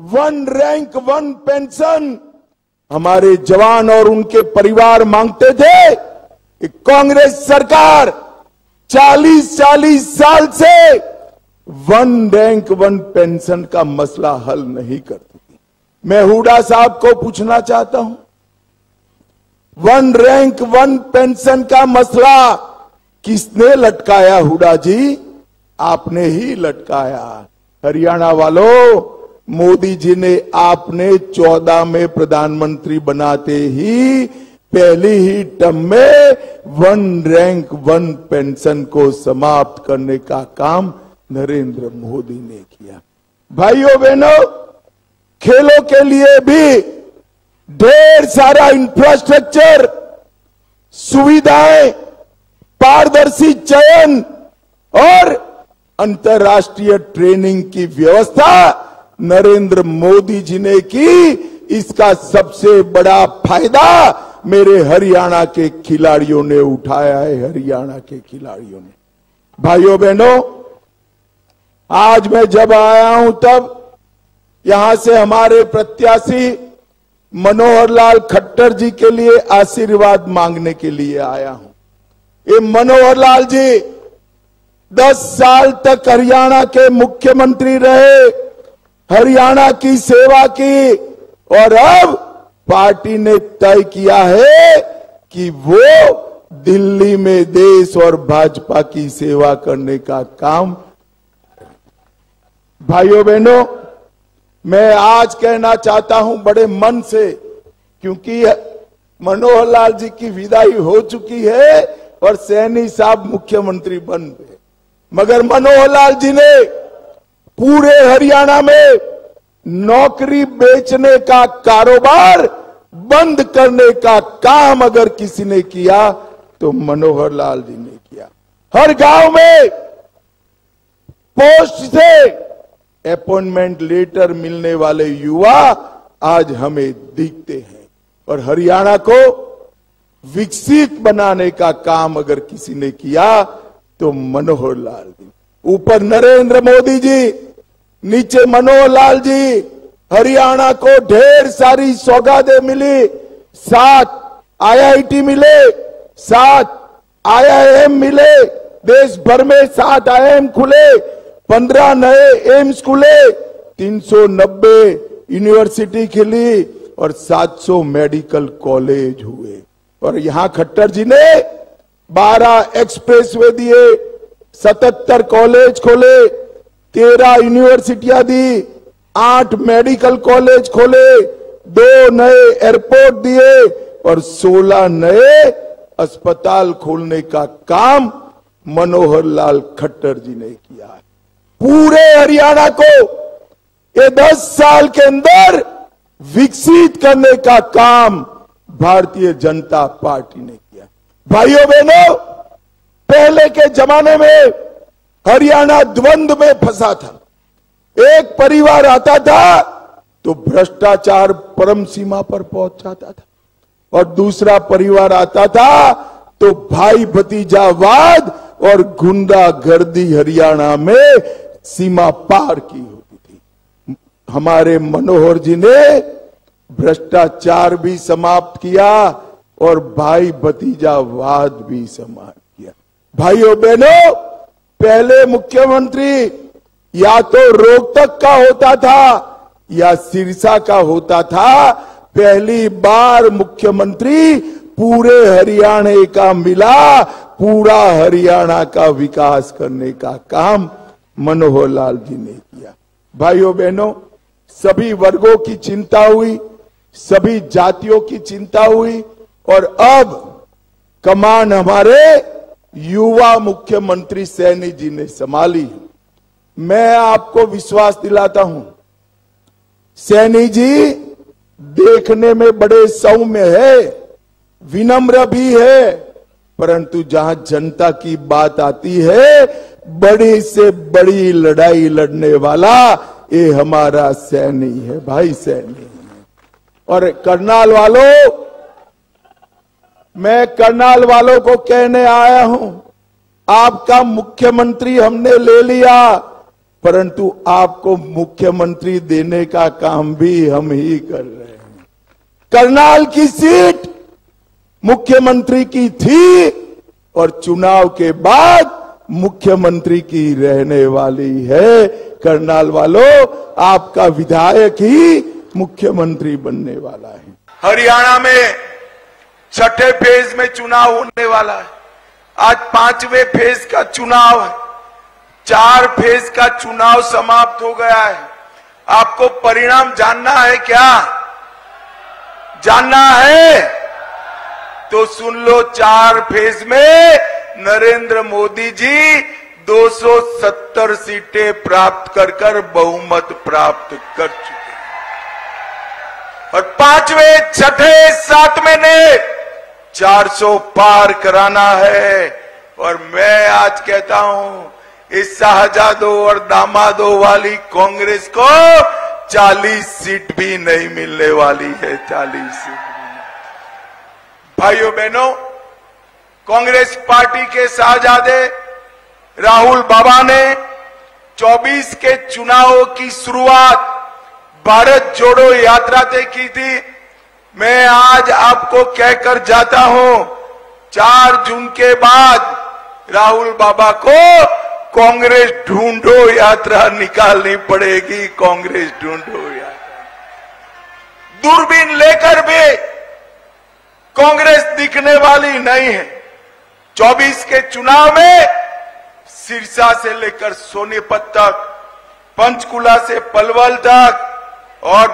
One rank one pension हमारे जवान और उनके परिवार मांगते थे कि कांग्रेस सरकार 40-40 साल से वन रैंक वन पेंशन का मसला हल नहीं करती थी। मैं हुड्डा साहब को पूछना चाहता हूं, वन रैंक वन पेंशन का मसला किसने लटकाया? हुड्डा जी, आपने ही लटकाया। हरियाणा वालों, मोदी जी ने आपने 14 में प्रधानमंत्री बनाते ही पहली ही टर्म में वन रैंक वन पेंशन को समाप्त करने का काम नरेंद्र मोदी ने किया। भाइयों बहनों, खेलों के लिए भी ढेर सारा इंफ्रास्ट्रक्चर, सुविधाएं, पारदर्शी चयन और अंतर्राष्ट्रीय ट्रेनिंग की व्यवस्था नरेंद्र मोदी जी ने की। इसका सबसे बड़ा फायदा मेरे हरियाणा के खिलाड़ियों ने उठाया है। हरियाणा के खिलाड़ियों ने, भाइयों बहनों, आज मैं जब आया हूं तब यहां से हमारे प्रत्याशी मनोहर लाल खट्टर जी के लिए आशीर्वाद मांगने के लिए आया हूं। ये मनोहर लाल जी 10 साल तक हरियाणा के मुख्यमंत्री रहे, हरियाणा की सेवा की और अब पार्टी ने तय किया है कि वो दिल्ली में देश और भाजपा की सेवा करने का काम। भाइयों बहनों, मैं आज कहना चाहता हूं बड़े मन से, क्योंकि मनोहर लाल जी की विदाई हो चुकी है और सैनी साहब मुख्यमंत्री बन गए, मगर मनोहर लाल जी ने पूरे हरियाणा में नौकरी बेचने का कारोबार बंद करने का काम अगर किसी ने किया तो मनोहर लाल जी ने किया। हर गांव में पोस्ट से अपॉइंटमेंट लेटर मिलने वाले युवा आज हमें दिखते हैं और हरियाणा को विकसित बनाने का काम अगर किसी ने किया तो मनोहर लाल जी। ऊपर नरेंद्र मोदी जी, नीचे मनोहर लाल जी। हरियाणा को ढेर सारी सौगातें मिली, 7 IIT मिले, 7 IIM मिले, देश भर में 7 IIM खुले, 15 नए एम्स खुले, 390 यूनिवर्सिटी खुली और 700 मेडिकल कॉलेज हुए। और यहां खट्टर जी ने 12 एक्सप्रेसवे दिए, 77 कॉलेज खोले, 13 यूनिवर्सिटियां दी, 8 मेडिकल कॉलेज खोले, 2 नए एयरपोर्ट दिए और 16 नए अस्पताल खोलने का काम मनोहर लाल खट्टर जी ने किया है। पूरे हरियाणा को ये 10 साल के अंदर विकसित करने का काम भारतीय जनता पार्टी ने किया। भाइयों बहनों, पहले के जमाने में हरियाणा द्वंद्व में फंसा था। एक परिवार आता था तो भ्रष्टाचार परम सीमा पर पहुंच जाता था और दूसरा परिवार आता था तो भाई भतीजावाद और गुंडागर्दी हरियाणा में सीमा पार की होती थी। हमारे मनोहर जी ने भ्रष्टाचार भी समाप्त किया और भाई भतीजावाद भी समाप्त किया। भाइयों बहनों, पहले मुख्यमंत्री या तो रोहतक का होता था या सिरसा का होता था। पहली बार मुख्यमंत्री पूरे हरियाणा का मिला, पूरा हरियाणा का विकास करने का काम मनोहर लाल जी ने किया। भाइयों बहनों, सभी वर्गों की चिंता हुई, सभी जातियों की चिंता हुई और अब कमान हमारे युवा मुख्यमंत्री सैनी जी ने संभाली। मैं आपको विश्वास दिलाता हूं, सैनी जी देखने में बड़े सौम्य है, विनम्र भी है, परंतु जहां जनता की बात आती है, बड़ी से बड़ी लड़ाई लड़ने वाला ये हमारा सैनी है, भाई सैनी है। और करनाल वालों, मैं करनाल वालों को कहने आया हूं, आपका मुख्यमंत्री हमने ले लिया, परंतु आपको मुख्यमंत्री देने का काम भी हम ही कर रहे हैं। करनाल की सीट मुख्यमंत्री की थी और चुनाव के बाद मुख्यमंत्री की रहने वाली है। करनाल वालों, आपका विधायक ही मुख्यमंत्री बनने वाला है। हरियाणा में छठे फेज में चुनाव होने वाला है। आज 5वें फेज का चुनाव है। 4 फेज का चुनाव समाप्त हो गया है। आपको परिणाम जानना है क्या? जानना है तो सुन लो। 4 फेज में नरेंद्र मोदी जी 270 सीटें प्राप्त कर बहुमत प्राप्त कर चुके हैं और 5वें, 6ठे, 7वें ने 400 पार कराना है। और मैं आज कहता हूं इस साहजादों और दामादों वाली कांग्रेस को 40 सीट भी नहीं मिलने वाली है। 40 सीट भाइयों बहनों, कांग्रेस पार्टी के शाहजादे राहुल बाबा ने 24 के चुनावों की शुरुआत भारत जोड़ो यात्रा से की थी। मैं आज आपको कहकर जाता हूं, 4 जून के बाद राहुल बाबा को कांग्रेस ढूंढो यात्रा निकालनी पड़ेगी। कांग्रेस ढूंढो यात्रा दूरबीन लेकर भी कांग्रेस दिखने वाली नहीं है। 24 के चुनाव में सिरसा से लेकर सोनीपत तक, पंचकुला से पलवल तक और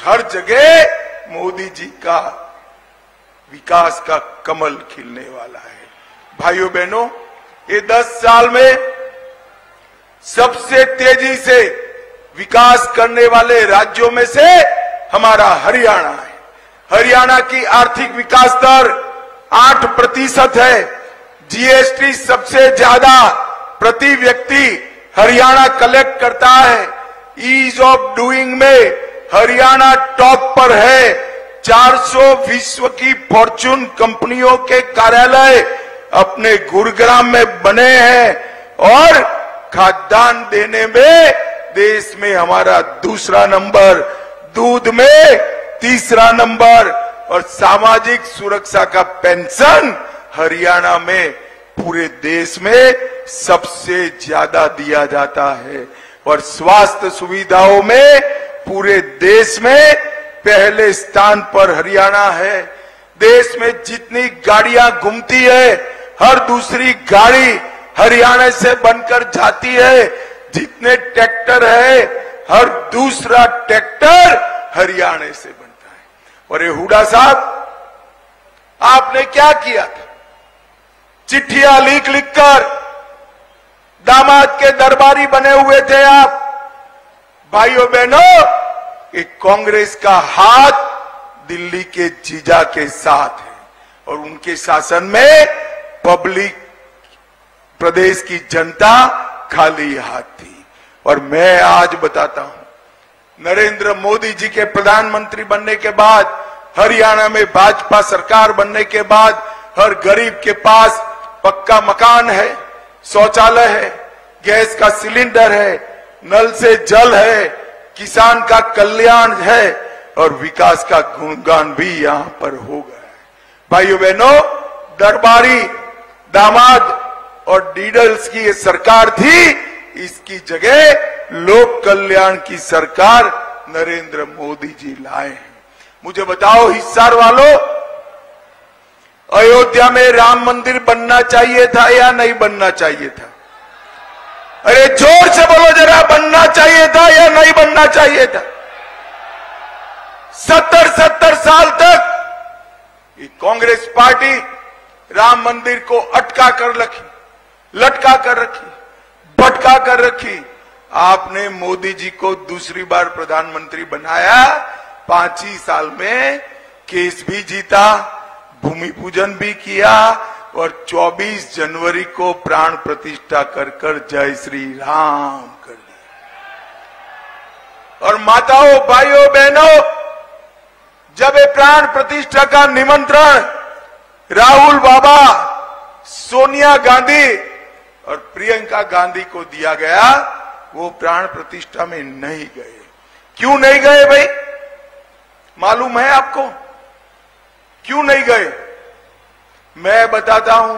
हर जगह मोदी जी का विकास का कमल खिलने वाला है। भाइयों बहनों, ये 10 साल में सबसे तेजी से विकास करने वाले राज्यों में से हमारा हरियाणा है। हरियाणा की आर्थिक विकास दर 8% है। जीएसटी सबसे ज्यादा प्रति व्यक्ति हरियाणा कलेक्ट करता है। ईज ऑफ डूइंग में हरियाणा टॉप पर है। 400 विश्व की फॉर्च्यून कंपनियों के कार्यालय अपने गुरुग्राम में बने हैं और खाद्यान्न देने में देश में हमारा दूसरा नंबर, दूध में तीसरा नंबर और सामाजिक सुरक्षा का पेंशन हरियाणा में पूरे देश में सबसे ज्यादा दिया जाता है। और स्वास्थ्य सुविधाओं में पूरे देश में पहले स्थान पर हरियाणा है। देश में जितनी गाड़ियां घूमती है, हर दूसरी गाड़ी हरियाणा से बनकर जाती है। जितने ट्रैक्टर है, हर दूसरा ट्रैक्टर हरियाणा से बनता है। और ये हुड्डा साहब, आपने क्या किया था? चिट्ठियां लिख कर दामाद के दरबारी बने हुए थे आप। भाइयों बहनों, ये कांग्रेस का हाथ दिल्ली के जीजा के साथ है और उनके शासन में पब्लिक, प्रदेश की जनता खाली हाथ थी। और मैं आज बताता हूं, नरेंद्र मोदी जी के प्रधानमंत्री बनने के बाद, हरियाणा में भाजपा सरकार बनने के बाद हर गरीब के पास पक्का मकान है, शौचालय है, गैस का सिलेंडर है, नल से जल है, किसान का कल्याण है और विकास का गुणगान भी यहां पर हो गया है। भाइयों बहनों, दरबारी, दामाद और डीडल्स की ये सरकार थी, इसकी जगह लोक कल्याण की सरकार नरेंद्र मोदी जी लाए हैं। मुझे बताओ हिसार वालों, अयोध्या में राम मंदिर बनना चाहिए था या नहीं बनना चाहिए था? अरे जोर से बोलो जरा, बनना चाहिए था या नहीं बनना चाहिए था? 70 साल तक ये कांग्रेस पार्टी राम मंदिर को अटका कर रखी, लटका कर रखी, भटका कर रखी। आपने मोदी जी को दूसरी बार प्रधानमंत्री बनाया, 5 ही साल में केस भी जीता, भूमि पूजन भी किया और 24 जनवरी को प्राण प्रतिष्ठा कर जय श्री राम कर दिया। और माताओं, भाइयों, बहनों, जब ये प्राण प्रतिष्ठा का निमंत्रण राहुल बाबा, सोनिया गांधी और प्रियंका गांधी को दिया गया, वो प्राण प्रतिष्ठा में नहीं गए। क्यों नहीं गए भाई, मालूम है आपको क्यों नहीं गए? मैं बताता हूं।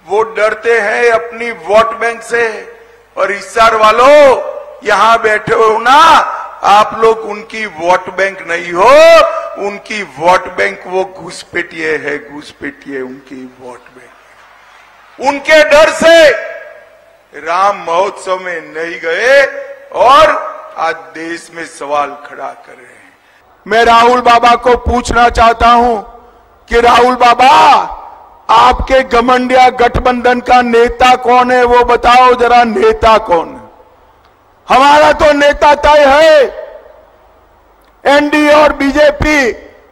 वो डरते हैं अपनी वोट बैंक से। और हिसार वालों, यहां बैठे हो ना, आप लोग उनकी वोट बैंक नहीं हो, उनकी वोट बैंक वो घुसपैठिए है, घुसपैठिए उनकी वोट बैंक। उनके डर से राम महोत्सव में नहीं गए और आज देश में सवाल खड़ा कर रहे हैं। मैं राहुल बाबा को पूछना चाहता हूं कि राहुल बाबा, आपके घमंडिया गठबंधन का नेता कौन है, वो बताओ जरा, नेता कौन है? हमारा तो नेता तय है। एनडीए और बीजेपी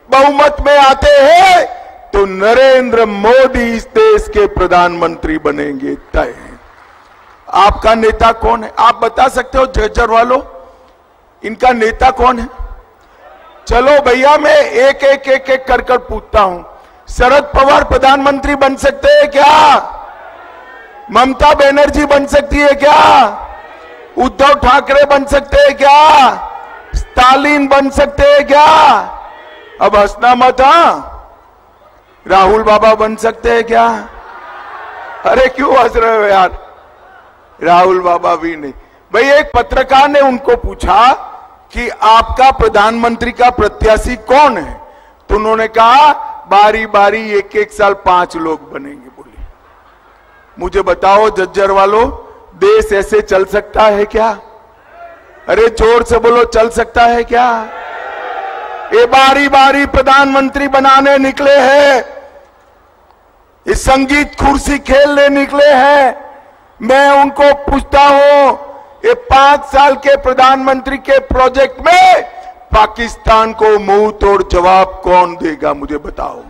बहुमत में आते हैं तो नरेंद्र मोदी इस देश के प्रधानमंत्री बनेंगे, तय है। आपका नेता कौन है? आप बता सकते हो झज्जर वालों, इनका नेता कौन है? चलो भैया, मैं एक एक एक एक कर कर पूछता हूं। शरद पवार प्रधानमंत्री बन सकते हैं क्या? ममता बनर्जी बन सकती है क्या? उद्धव ठाकरे बन सकते हैं क्या? स्टालिन बन सकते हैं क्या? अब हंसना मत। राहुल बाबा बन सकते हैं क्या? अरे क्यों हंस रहे हो यार? राहुल बाबा भी नहीं। भाई, एक पत्रकार ने उनको पूछा कि आपका प्रधानमंत्री का प्रत्याशी कौन है, तो उन्होंने कहा बारी बारी एक एक साल 5 लोग बनेंगे। बोले, मुझे बताओ झज्जर वालों, देश ऐसे चल सकता है क्या? अरे जोर से बोलो, चल सकता है क्या? ये बारी बारी प्रधानमंत्री बनाने निकले हैं, ये संगीत कुर्सी खेलने निकले हैं। मैं उनको पूछता हूं, ये 5 साल के प्रधानमंत्री के प्रोजेक्ट में पाकिस्तान को मुंह तोड़ जवाब कौन देगा, मुझे बताओ।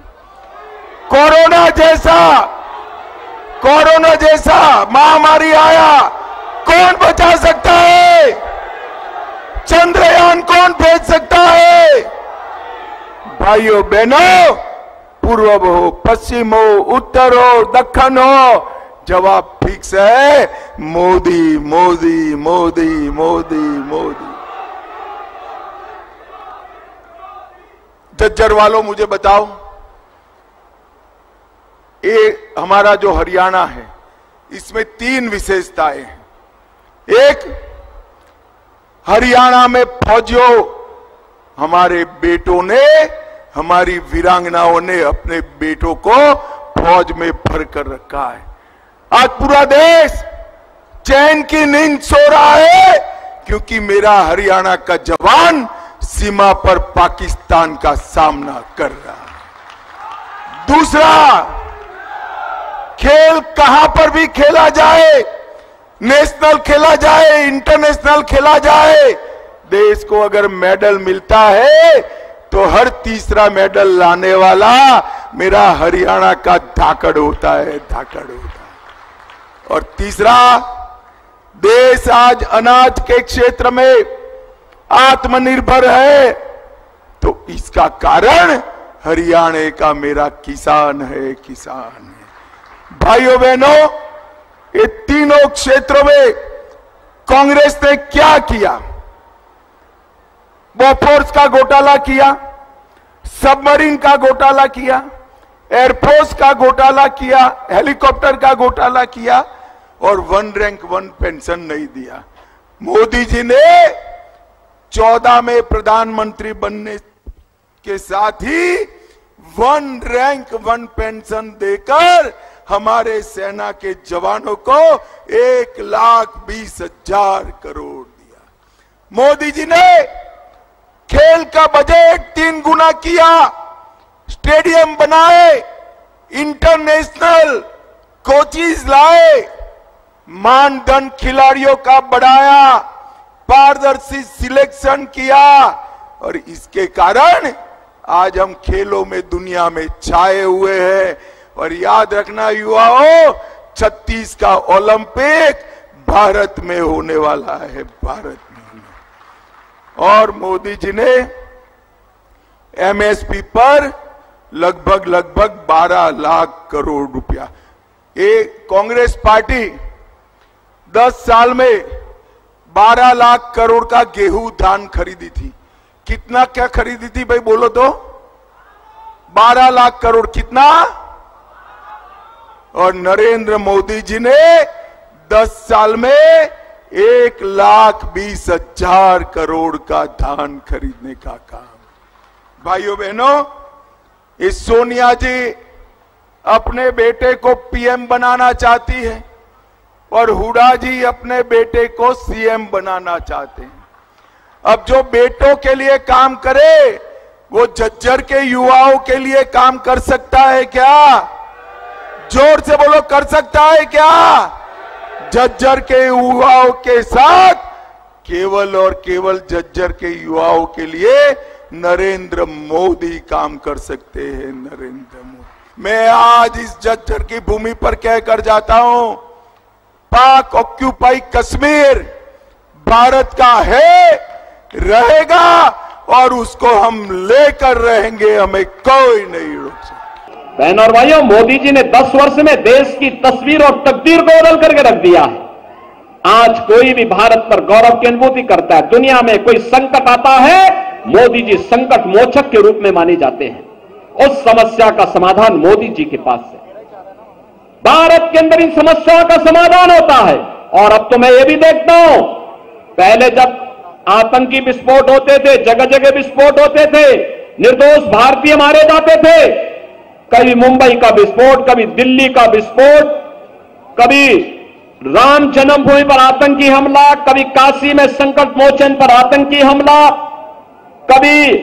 कोरोना जैसा महामारी आया, कौन बचा सकता है? चंद्रयान कौन भेज सकता है? भाइयों बहनों, पूर्व हो, पश्चिम हो, उत्तर हो, दक्षिण हो, जवाब फिक्स है, मोदी मोदी मोदी मोदी मोदी। झज्जर वालों, मुझे बताओ, ये हमारा जो हरियाणा है, इसमें 3 विशेषताएं हैं। एक, हरियाणा में फौजियों, हमारे बेटों ने, हमारी वीरांगनाओं ने अपने बेटों को फौज में भर कर रखा है। आज पूरा देश चैन की नींद सो रहा है, क्योंकि मेरा हरियाणा का जवान सीमा पर पाकिस्तान का सामना कर रहा है। दूसरा, खेल कहां पर भी खेला जाए, नेशनल खेला जाए, इंटरनेशनल खेला जाए, देश को अगर मेडल मिलता है तो हर तीसरा मेडल लाने वाला मेरा हरियाणा का धाकड़ होता है, धाकड़ होता है। और तीसरा, देश आज अनाज के क्षेत्र में आत्मनिर्भर है, तो इसका कारण हरियाणा का मेरा किसान है, किसान है। भाइयों बहनों, ये तीनों क्षेत्रों में कांग्रेस ने क्या किया? बोफोर्स का घोटाला किया, सबमरीन का घोटाला किया, एयरफोर्स का घोटाला किया, हेलीकॉप्टर का घोटाला किया, और 1 रैंक 1 पेंशन नहीं दिया। मोदी जी ने 14 में प्रधानमंत्री बनने के साथ ही 1 रैंक 1 पेंशन देकर हमारे सेना के जवानों को 1,20,000 करोड़ दिया। मोदी जी ने खेल का बजट 3 गुना किया, स्टेडियम बनाए, इंटरनेशनल कोचेस लाए, मानदंड खिलाड़ियों का बढ़ाया, पारदर्शी सिलेक्शन किया, और इसके कारण आज हम खेलों में दुनिया में छाए हुए हैं। और याद रखना युवाओं, 36 का ओलंपिक भारत में होने वाला है, भारत में। और मोदी जी ने एमएसपी पर लगभग 12 लाख करोड़ रुपया, ये कांग्रेस पार्टी 10 साल में 12 लाख करोड़ का गेहूं धान खरीदी थी। कितना क्या खरीदी थी भाई बोलो तो? 12 लाख करोड़। कितना? और नरेंद्र मोदी जी ने 10 साल में 1,20,000 करोड़ का धान खरीदने का काम। भाइयों बहनों, इस सोनिया जी अपने बेटे को पीएम बनाना चाहती है और हुड्डा जी अपने बेटे को सीएम बनाना चाहते हैं। अब जो बेटों के लिए काम करे वो झज्जर के युवाओं के लिए काम कर सकता है क्या? जोर से बोलो, कर सकता है क्या? झज्जर के युवाओं के साथ केवल और केवल झज्जर के युवाओं के लिए नरेंद्र मोदी काम कर सकते हैं। नरेंद्र मोदी। मैं आज इस झज्जर की भूमि पर कहकर जाता हूं, पाक ऑक्यूपाई कश्मीर भारत का है, रहेगा और उसको हम लेकर रहेंगे, हमें कोई नहीं रोक सकता। बहन और भाइयों, मोदी जी ने 10 वर्ष में देश की तस्वीर और तकदीर को बदल करके रख दिया है। आज कोई भी भारत पर गौरव की अनुभूति करता है। दुनिया में कोई संकट आता है, मोदी जी संकट मोचक के रूप में माने जाते हैं। उस समस्या का समाधान मोदी जी के पास है। भारत के अंदर इन समस्याओं का समाधान होता है। और अब तो मैं ये भी देखता हूं, पहले जब आतंकी विस्फोट होते थे, जगह जगह विस्फोट होते थे, निर्दोष भारतीय मारे जाते थे। कभी मुंबई का विस्फोट, कभी दिल्ली का विस्फोट, कभी राम जन्मभूमि पर आतंकी हमला, कभी काशी में संकट मोचन पर आतंकी हमला, कभी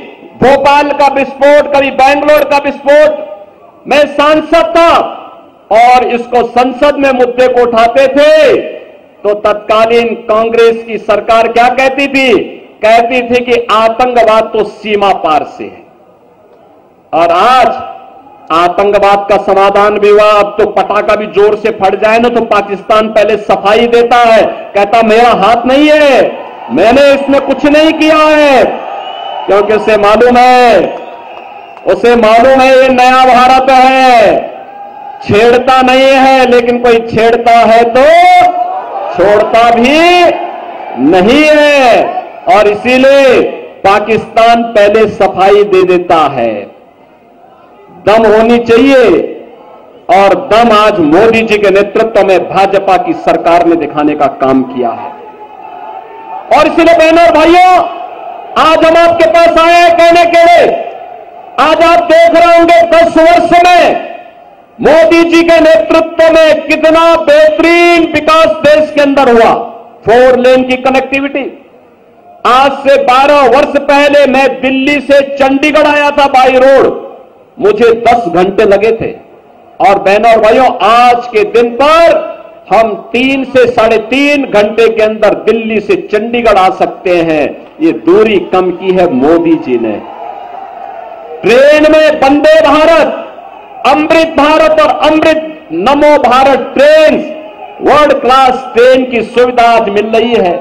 भोपाल का विस्फोट, कभी बेंगलोर का विस्फोट। मैं सांसद था और इसको संसद में मुद्दे को उठाते थे तो तत्कालीन कांग्रेस की सरकार क्या कहती थी? कहती थी कि आतंकवाद तो सीमा पार से है। और आज आतंकवाद का समाधान भी हुआ। अब तो पटाखा भी जोर से फट जाए ना तो पाकिस्तान पहले सफाई देता है, कहता मेरा हाथ नहीं है, मैंने इसमें कुछ नहीं किया है, क्योंकि उसे मालूम है ये नया भारत है, छेड़ता नहीं है, लेकिन कोई छेड़ता है तो छोड़ता भी नहीं है। और इसीलिए पाकिस्तान पहले सफाई दे देता है। दम होनी चाहिए और दम आज मोदी जी के नेतृत्व में भाजपा की सरकार ने दिखाने का काम किया है। और इसलिए बहनों और भाइयों, आज हम आपके पास आए हैं कहने के लिए, आज आप देख रहे होंगे 10 वर्ष में मोदी जी के नेतृत्व में कितना बेहतरीन विकास देश के अंदर हुआ। 4 लेन की कनेक्टिविटी। आज से 12 वर्ष पहले मैं दिल्ली से चंडीगढ़ आया था बाई रोड, मुझे 10 घंटे लगे थे। और बहनों और भाइयों, आज के दिन पर हम 3 से 3.5 घंटे के अंदर दिल्ली से चंडीगढ़ आ सकते हैं। ये दूरी कम की है मोदी जी ने। ट्रेन में वंदे भारत, अमृत भारत और अमृत नमो Bharat train, world class train की सुविधा आज मिल रही है।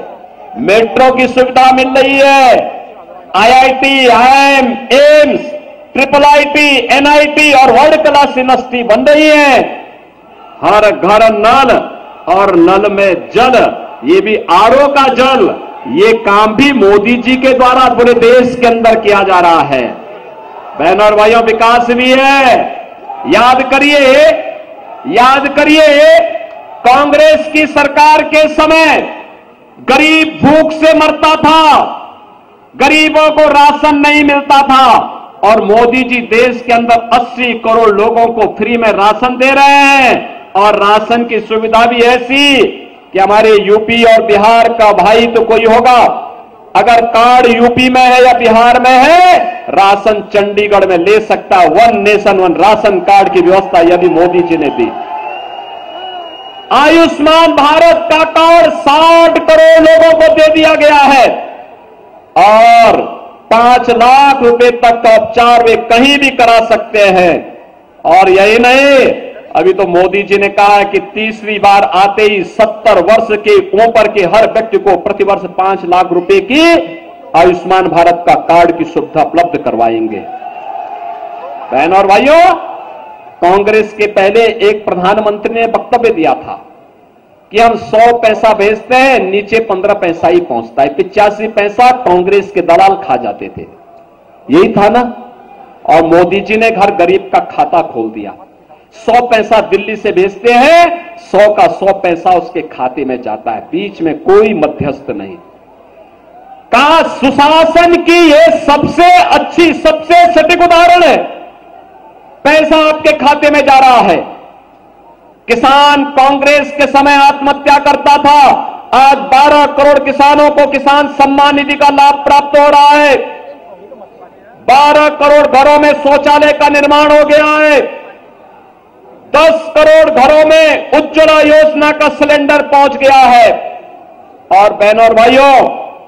मेट्रो की सुविधा मिल रही है। IIT, IIM, AIIMS, IIIT, NIT और वर्ल्ड क्लास यूनिवर्सिटी बन रही है। हर घर नल और नल में जल, ये भी RO का जल। ये काम भी मोदी जी के द्वारा पूरे देश के अंदर किया जा रहा है। बहनों और भाइयों, विकास भी है। याद करिए कांग्रेस की सरकार के समय गरीब भूख से मरता था, गरीबों को राशन नहीं मिलता था। और मोदी जी देश के अंदर 80 करोड़ लोगों को फ्री में राशन दे रहे हैं। और राशन की सुविधा भी ऐसी कि हमारे यूपी और बिहार का भाई तो कोई होगा, अगर कार्ड यूपी में है या बिहार में है, राशन चंडीगढ़ में ले सकता है। 1 नेशन 1 राशन कार्ड की व्यवस्था यदि मोदी जी ने दी। आयुष्मान भारत का कार्ड 60 करोड़ लोगों को दे दिया गया है और 5 लाख रुपए तक का उपचार वे कहीं भी करा सकते हैं। और यही नहीं, अभी तो मोदी जी ने कहा है कि तीसरी बार आते ही 70 वर्ष के ऊपर के हर व्यक्ति को प्रतिवर्ष 5 लाख रुपए की आयुष्मान भारत का कार्ड की सुविधा उपलब्ध करवाएंगे। बहनों और भाइयों, कांग्रेस के पहले एक प्रधानमंत्री ने वक्तव्य दिया था कि हम 100 पैसा भेजते हैं, नीचे 15 पैसा ही पहुंचता है, 85 पैसा कांग्रेस के दलाल खा जाते थे। यही था ना। और मोदी जी ने हर गरीब का खाता खोल दिया। 100 पैसा दिल्ली से भेजते हैं, 100 का 100 पैसा उसके खाते में जाता है, बीच में कोई मध्यस्थ नहीं। का सुशासन की यह सबसे अच्छी, सबसे सटीक उदाहरण है। पैसा आपके खाते में जा रहा है। किसान कांग्रेस के समय आत्महत्या करता था, आज 12 करोड़ किसानों को किसान सम्मान निधि का लाभ प्राप्त हो रहा है। 12 करोड़ घरों में शौचालय का निर्माण हो गया है। 10 करोड़ घरों में उज्ज्वला योजना का सिलेंडर पहुंच गया है। और बहनों और भाइयों,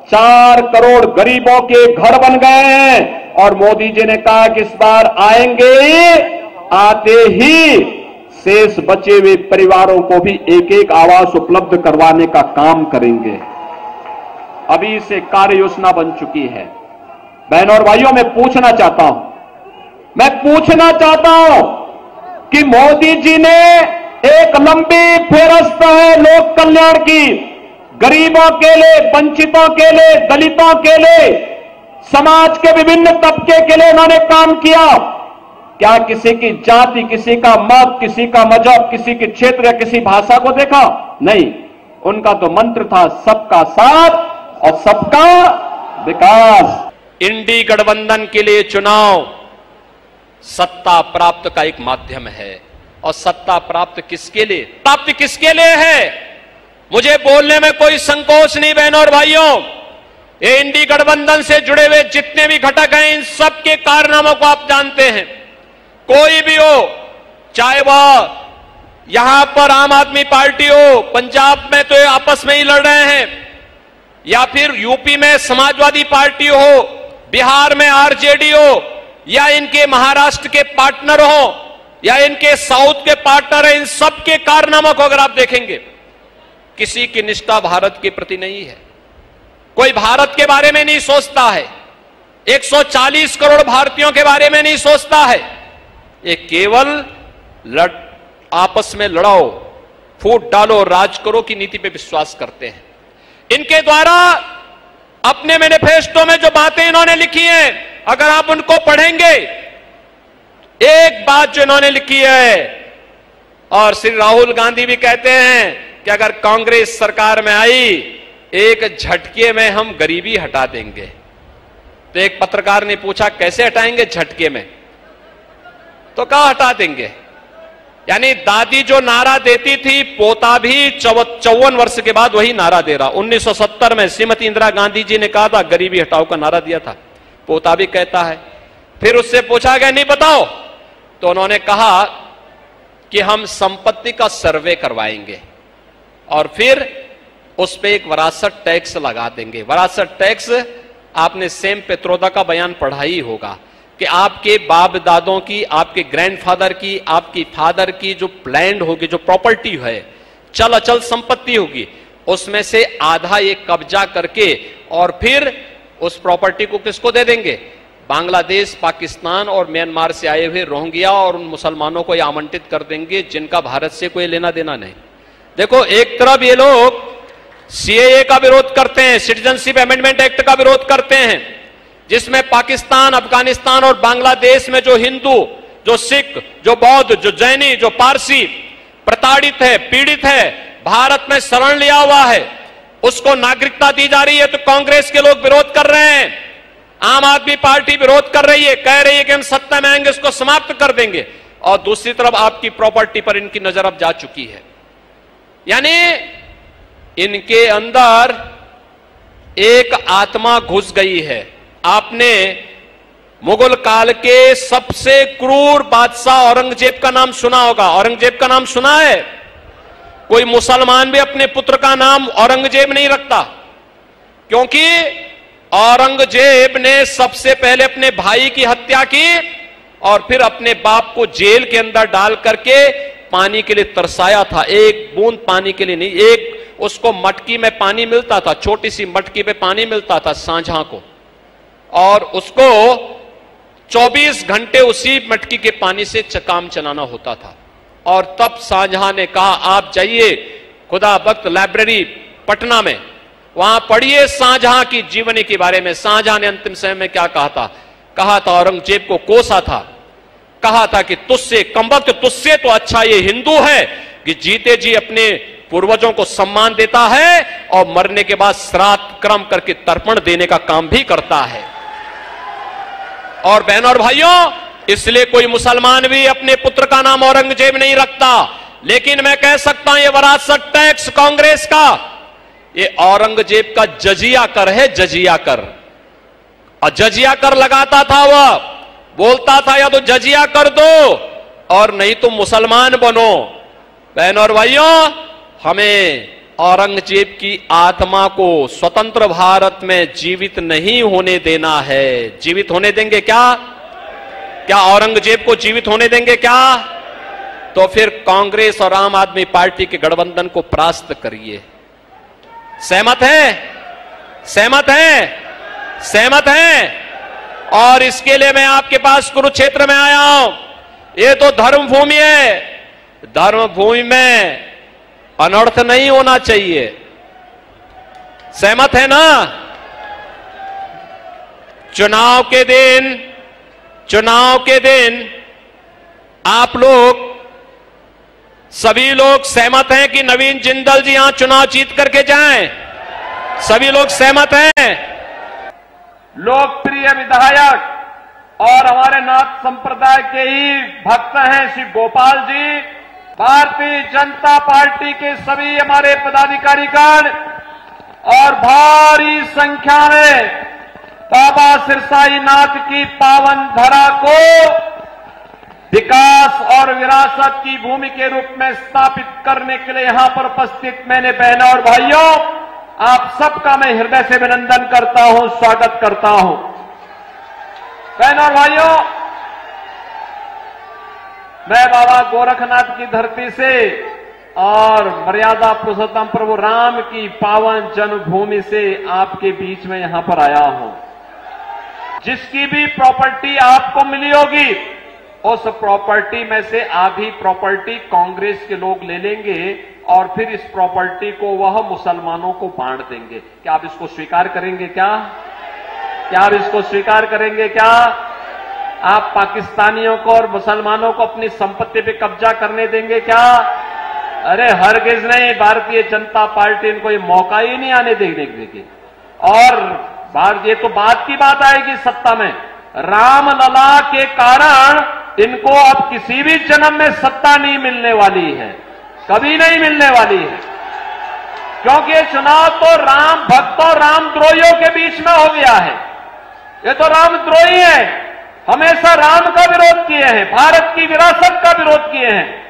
4 करोड़ गरीबों के घर बन गए हैं। और मोदी जी ने कहा कि इस बार आएंगे, आते ही शेष बचे हुए परिवारों को भी एक एक आवास उपलब्ध करवाने का काम करेंगे। अभी से कार्य योजना बन चुकी है। बहनों और भाइयों, मैं पूछना चाहता हूं कि मोदी जी ने एक लंबी फेरस्त है लोक कल्याण की, गरीबों के लिए, वंचितों के लिए, दलितों के लिए, समाज के विभिन्न तबके के लिए उन्होंने काम किया। क्या किसी की जाति, किसी का मत, किसी का मजहब, किसी के क्षेत्र या किसी भाषा को देखा? नहीं। उनका तो मंत्र था सबका साथ और सबका विकास। इंडी गठबंधन के लिए चुनाव सत्ता प्राप्त का एक माध्यम है। और सत्ता प्राप्त किसके लिए? प्राप्ति किसके लिए है? मुझे बोलने में कोई संकोच नहीं बहनों और भाइयों। ये इंडी गठबंधन से जुड़े हुए जितने भी घटक हैं, इन सबके कारनामों को आप जानते हैं। कोई भी हो, चाहे वह यहां पर आम आदमी पार्टी हो, पंजाब में तो ये आपस में ही लड़ रहे हैं, या फिर यूपी में समाजवादी पार्टी हो, बिहार में आरजेडी हो, या इनके महाराष्ट्र के पार्टनर हो, या इनके साउथ के पार्टनर हैं, इन सबके कारनामों को अगर आप देखेंगे, किसी की निष्ठा भारत के प्रति नहीं है। कोई भारत के बारे में नहीं सोचता है, 140 करोड़ भारतीयों के बारे में नहीं सोचता है। ये केवल आपस में लड़ाओ, फूट डालो, राज करो की नीति पे विश्वास करते हैं। इनके द्वारा अपने मैनिफेस्टो में जो बातें इन्होंने लिखी हैं, अगर आप उनको पढ़ेंगे, एक बात जो इन्होंने लिखी है, और श्री राहुल गांधी भी कहते हैं कि अगर कांग्रेस सरकार में आई, एक झटके में हम गरीबी हटा देंगे। तो एक पत्रकार ने पूछा कैसे हटाएंगे झटके में? तो कहा हटा देंगे। यानी दादी जो नारा देती थी, पोता भी 54 वर्ष के बाद वही नारा दे रहा। 1970 में श्रीमती इंदिरा गांधी जी ने कहा था, गरीबी हटाओ का नारा दिया था, पोता भी कहता है। फिर उससे पूछा गया नहीं बताओ, तो उन्होंने कहा कि हम संपत्ति का सर्वे करवाएंगे और फिर उस पर एक वरासत टैक्स लगा देंगे। वरासत टैक्स आपने सेम पेत्रोदा का बयान पढ़ा ही होगा कि आपके बाप दादों की, आपके ग्रैंडफादर की, आपकी फादर की जो लैंड होगी, जो प्रॉपर्टी है, चल अचल संपत्ति होगी, उसमें से आधा ये कब्जा करके और फिर उस प्रॉपर्टी को किसको दे देंगे? बांग्लादेश, पाकिस्तान और म्यांमार से आए हुए रोहिंग्या और उन मुसलमानों को ये आवंटित कर देंगे जिनका भारत से कोई लेना देना नहीं। देखो, एक तरफ ये लोग सीएए का विरोध करते हैं, सिटीजनशिप अमेंडमेंट एक्ट का विरोध करते हैं, जिसमें पाकिस्तान, अफगानिस्तान और बांग्लादेश में जो हिंदू, जो सिख, जो बौद्ध, जो जैनी, जो पारसी प्रताड़ित है, पीड़ित है, भारत में शरण लिया हुआ है, उसको नागरिकता दी जा रही है। तो कांग्रेस के लोग विरोध कर रहे हैं, आम आदमी पार्टी विरोध कर रही है, कह रही है कि हम सत्ता में आएंगे इसको समाप्त कर देंगे। और दूसरी तरफ आपकी प्रॉपर्टी पर इनकी नजर अब जा चुकी है। यानी इनके अंदर एक आत्मा घुस गई है। आपने मुगल काल के सबसे क्रूर बादशाह औरंगजेब का नाम सुना होगा। औरंगजेब का नाम सुना है? कोई मुसलमान भी अपने पुत्र का नाम औरंगजेब नहीं रखता, क्योंकि औरंगजेब ने सबसे पहले अपने भाई की हत्या की और फिर अपने बाप को जेल के अंदर डाल करके पानी के लिए तरसाया था। एक बूंद पानी के लिए नहीं, एक उसको मटकी में पानी मिलता था, छोटी सी मटकी में पानी मिलता था सांझा को, और उसको 24 घंटे उसी मटकी के पानी से काम चलाना होता था। और तब शाहजहां ने कहा आप जाइए खुदा बख्त लाइब्रेरी पटना में, वहां पढ़िए शाहजहां की जीवनी के बारे में। शाहजहां ने अंतिम समय में क्या कहा था औरंगजेब को कोसा था, कहा था कि तुझसे कमबख्त, तुझसे तो अच्छा ये हिंदू है कि जीते जी अपने पूर्वजों को सम्मान देता है और मरने के बाद श्राद्ध कर्म करके तर्पण देने का काम भी करता है। और बहनों और भाइयों, इसलिए कोई मुसलमान भी अपने पुत्र का नाम औरंगजेब नहीं रखता, लेकिन मैं कह सकता हूं ये विरासत टैक्स कांग्रेस का, ये औरंगजेब का जजिया कर है, जजिया कर। और जजिया कर लगाता था, वह बोलता था या तो जजिया कर दो और नहीं तो मुसलमान बनो। बहनों और भाइयों, हमें औरंगजेब की आत्मा को स्वतंत्र भारत में जीवित नहीं होने देना है। जीवित होने देंगे क्या? क्या औरंगजेब को जीवित होने देंगे क्या? तो फिर कांग्रेस और आम आदमी पार्टी के गठबंधन को परास्त करिए। सहमत है? सहमत है? सहमत है? और इसके लिए मैं आपके पास कुरुक्षेत्र में आया हूं। ये तो धर्म भूमि है, धर्म भूमि में अनर्थ नहीं होना चाहिए। सहमत है ना? चुनाव के दिन आप लोग सभी लोग सहमत हैं कि नवीन जिंदल जी यहां चुनाव जीत करके जाएं? सभी लोग सहमत हैं? लोकप्रिय विधायक और हमारे नाथ संप्रदाय के ही भक्त हैं श्री गोपाल जी, भारतीय जनता पार्टी के सभी हमारे पदाधिकारीगण और भारी संख्या में बाबा सिरसाई नाथ की पावन धरा को विकास और विरासत की भूमि के रूप में स्थापित करने के लिए यहां पर उपस्थित मैंने बहनों और भाइयों, आप सबका मैं हृदय से अभिनंदन करता हूं, स्वागत करता हूं। बहनों और भाइयों, मैं बाबा गोरखनाथ की धरती से और मर्यादा पुरुषोत्तम प्रभु राम की पावन जन्मभूमि से आपके बीच में यहां पर आया हूं। जिसकी भी प्रॉपर्टी आपको मिली होगी, उस प्रॉपर्टी में से आधी प्रॉपर्टी कांग्रेस के लोग ले लेंगे और फिर इस प्रॉपर्टी को वह मुसलमानों को बांट देंगे। क्या आप इसको स्वीकार करेंगे? क्या आप इसको स्वीकार करेंगे? क्या आप पाकिस्तानियों को और मुसलमानों को अपनी संपत्ति पे कब्जा करने देंगे? क्या? अरे हरगिज नहीं, भारतीय जनता पार्टी इनको ये मौका ही नहीं आने देगी। और ये तो बात की बात आएगी सत्ता में, रामलला के कारण इनको अब किसी भी जन्म में सत्ता नहीं मिलने वाली है, कभी नहीं मिलने वाली है, क्योंकि ये चुनाव तो राम भक्तों रामद्रोहियों के बीच में हो गया है। ये तो रामद्रोही है, हमेशा राम का विरोध किए हैं, भारत की विरासत का विरोध किए हैं,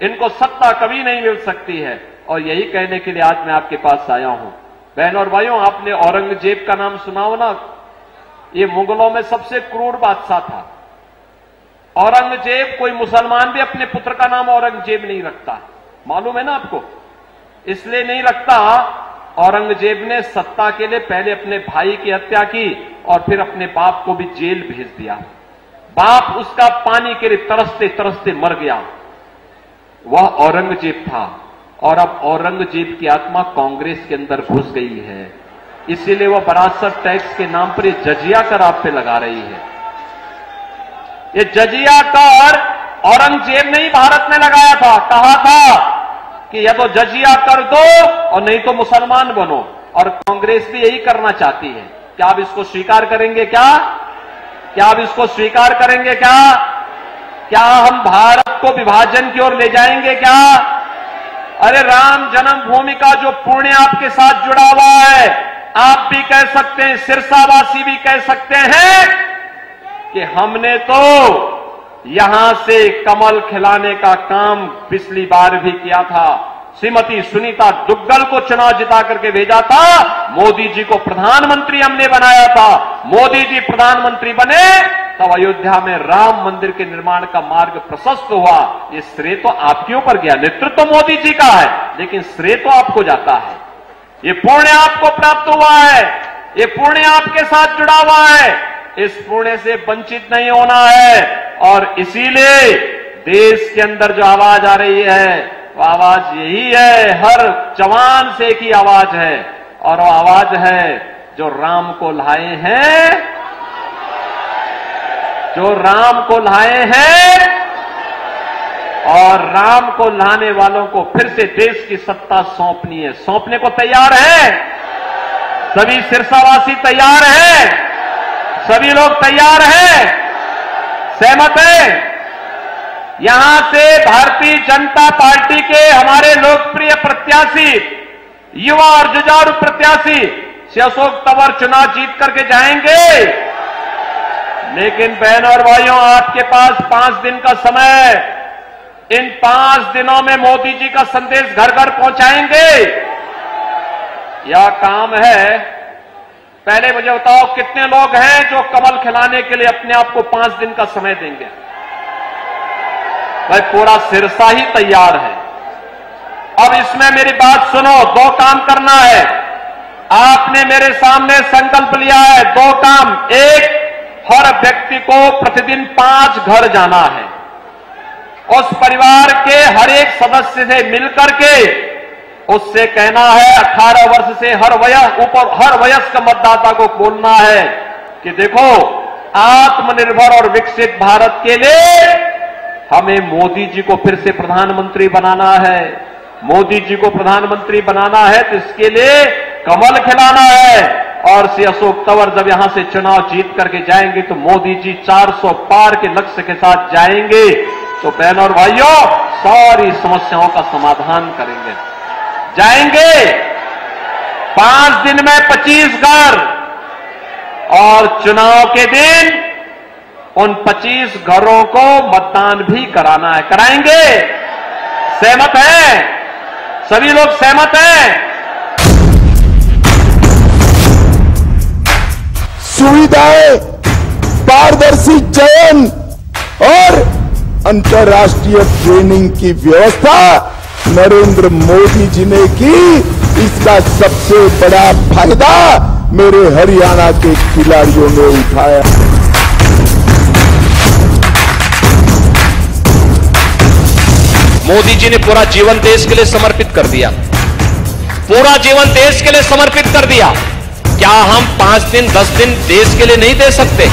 इनको सत्ता कभी नहीं मिल सकती है। और यही कहने के लिए आज मैं आपके पास आया हूं। बहनों और भाइयों, आपने औरंगजेब का नाम सुना हो ना? ये मुगलों में सबसे क्रूर बादशाह था। औरंगजेब, कोई मुसलमान भी अपने पुत्र का नाम औरंगजेब नहीं रखता, मालूम है ना आपको? इसलिए नहीं रखता, औरंगजेब ने सत्ता के लिए पहले अपने भाई की हत्या की और फिर अपने बाप को भी जेल भेज दिया। बाप उसका पानी के लिए तरसते तरसते मर गया। वह औरंगजेब था और अब औरंगजेब की आत्मा कांग्रेस के अंदर घुस गई है, इसीलिए वह विरासत टैक्स के नाम पर ये जजिया कर आप पे लगा रही है। ये जजिया कर औरंगजेब ने ही भारत में लगाया था, कहा था कि या तो जजिया कर दो और नहीं तो मुसलमान बनो, और कांग्रेस भी यही करना चाहती है। क्या आप इसको स्वीकार करेंगे? क्या आप इसको स्वीकार करेंगे? क्या हम भारत को विभाजन की ओर ले जाएंगे? क्या? अरे राम जन्मभूमि का जो पुण्य आपके साथ जुड़ा हुआ है, आप भी कह सकते हैं, सिरसावासी भी कह सकते हैं कि हमने तो यहां से कमल खिलाने का काम पिछली बार भी किया था। श्रीमती सुनीता दुग्गल को चुनाव जिता करके भेजा था, मोदी जी को प्रधानमंत्री हमने बनाया था। मोदी जी प्रधानमंत्री बने तब अयोध्या में राम मंदिर के निर्माण का मार्ग प्रशस्त हुआ। ये श्रेय तो आपके ऊपर गया, नेतृत्व तो मोदी जी का है, लेकिन श्रेय तो आपको जाता है। ये पुण्य आपको प्राप्त हुआ है, ये पुण्य आपके साथ जुड़ा हुआ है, इस पुण्य से वंचित नहीं होना है। और इसीलिए देश के अंदर जो आवाज आ रही है वो आवाज यही है, हर जवान से एक ही आवाज है, और वो आवाज है जो राम को लाए हैं, जो राम को लाए हैं, और राम को लाने वालों को फिर से देश की सत्ता सौंपनी है। सौंपने को तैयार है? सभी सिरसावासी तैयार हैं? सभी लोग तैयार हैं? सहमत हैं? यहां से भारतीय जनता पार्टी के हमारे लोकप्रिय प्रत्याशी, युवा और जुझारू प्रत्याशी श्री अशोक तंवर चुनाव जीत करके जाएंगे। लेकिन बहनों और भाइयों, आपके पास 5 दिन का समय है। इन 5 दिनों में मोदी जी का संदेश घर घर पहुंचाएंगे। यह काम है। पहले मुझे बताओ, कितने लोग हैं जो कमल खिलाने के लिए अपने आप को 5 दिन का समय देंगे? भाई, पूरा सिरसा ही तैयार है। अब इसमें मेरी बात सुनो, 2 काम करना है। आपने मेरे सामने संकल्प लिया है 2 काम। एक, हर व्यक्ति को प्रतिदिन 5 घर जाना है। उस परिवार के हर एक सदस्य से मिलकर के उससे कहना है, 18 वर्ष से हर वयस्क मतदाता को बोलना है कि देखो, आत्मनिर्भर और विकसित भारत के लिए हमें मोदी जी को फिर से प्रधानमंत्री बनाना है। मोदी जी को प्रधानमंत्री बनाना है तो इसके लिए कमल खिलाना है। और श्री अशोक तंवर जब यहां से चुनाव जीत करके जाएंगे तो मोदी जी 400 पार के लक्ष्य के साथ जाएंगे। तो बहनों और भाइयों, सारी समस्याओं का समाधान करेंगे। जाएंगे 5 दिन में 25 घर, और चुनाव के दिन उन 25 घरों को मतदान भी कराना है। कराएंगे? सहमत हैं? सभी लोग सहमत हैं? सुविधाएं, पारदर्शी चयन और अंतर्राष्ट्रीय ट्रेनिंग की व्यवस्था नरेंद्र मोदी जी ने की। इसका सबसे बड़ा फायदा मेरे हरियाणा के खिलाड़ियों ने उठाया। मोदी जी ने पूरा जीवन देश के लिए समर्पित कर दिया। पूरा जीवन देश के लिए समर्पित कर दिया। क्या हम 5 दिन 10 दिन देश के लिए नहीं दे सकते?